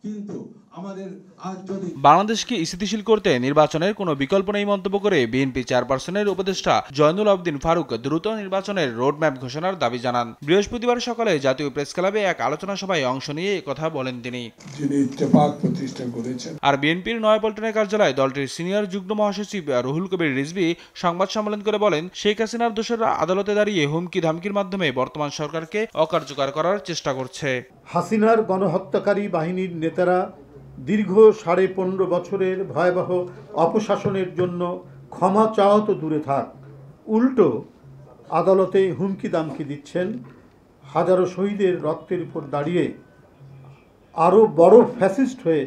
কিন্তু আমাদের আজ যদি বাংলাদেশকে স্থিতিশীল করতে নির্বাচনের কোনো বিকল্প নেই মন্তব্য করে বিএনপি চেয়ারপারসনের উপদেষ্টা জয়নুল আবেদিন ফারুক দ্রুত নির্বাচনের রোডম্যাপ ঘোষণার দাবি জানান। বৃহস্পতিবার সকালে জাতীয় প্রেস ক্লাবে এক আলোচনা সভায় অংশ নিয়ে একথা বলেন তিনি। যিনি ইত্তেফাক প্রতিষ্ঠা করেছেন। আর বিএনপির নয়াপল্টনের কার্যালয়ে দলটির সিনিয়র যুগ্ম মহাসচিব রুহুল কবির রিজভী সংবাদ সম্মেলন করে বলেন, শেখ হাসিনার দোষররা আদালতে দাঁড়িয়ে হুমকি ধামকির মাধ্যমে বর্তমান সরকারকে অকার্যকর করার চেষ্টা করছে। হাসিনার গণহত্যাকারী বাহিনীর নেতারা দীর্ঘ 15.5 বছরের ভয়াবহ অপশাসনের জন্য ক্ষমা চাওয়া তো দূরে থাক, উল্টো আদালতে হুমকি দামকি দিচ্ছেন। হাজারো শহীদের রক্তের উপর দাঁড়িয়ে আরও বড় ফ্যাসিস্ট হয়ে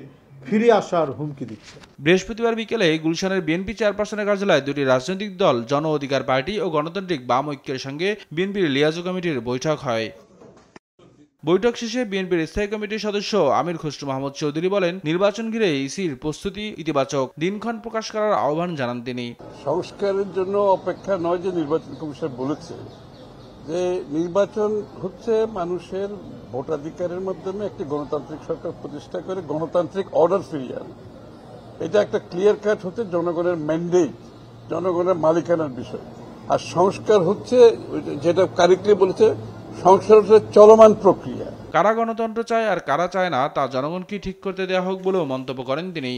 ফিরে আসার হুমকি দিচ্ছে। বৃহস্পতিবার বিকেলে গুলশানের বিএনপি চেয়ারপারসনের কার্যালয়ে দুটি রাজনৈতিক দল জন অধিকার পার্টি ও গণতান্ত্রিক বাম ঐক্যের সঙ্গে বিএনপির লিয়াজো কমিটির বৈঠক হয়। বৈঠক শেষে বিএনপির স্থায়ী কমিটির সদস্য আমির খসরু মাহমুদ চৌধুরী বলেন, নির্বাচন ঘিরে ইসির প্রস্তুতি ইতিবাচক, দিনক্ষণ প্রকাশ করার আহ্বান জানান তিনি। সংস্কারের জন্য অপেক্ষা নয় যে নির্বাচন কমিশন বলেছে যে নির্বাচন হচ্ছে মানুষের ভোটাধিকারের মাধ্যমে একটি গণতান্ত্রিক সরকার প্রতিষ্ঠা করে গণতান্ত্রিক অর্ডার ফিরিয়ে আনা। এটা একটা ক্লিয়ার কাট হচ্ছে জনগণের ম্যান্ডেট, জনগণের মালিকানার বিষয়। আর সংস্কার হচ্ছে যেটা কারেক্টলি বলেছে, সংস্কার হচ্ছে চলমান প্রক্রিয়া। কারা গণতন্ত্র চায় আর কারা চায় না তা জনগণকে ঠিক করতে দেওয়া হোক বলেও মন্তব্য করেন তিনি।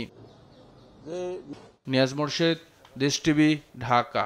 নিয়াজ মোরশেদ, দেশ টিভি, ঢাকা।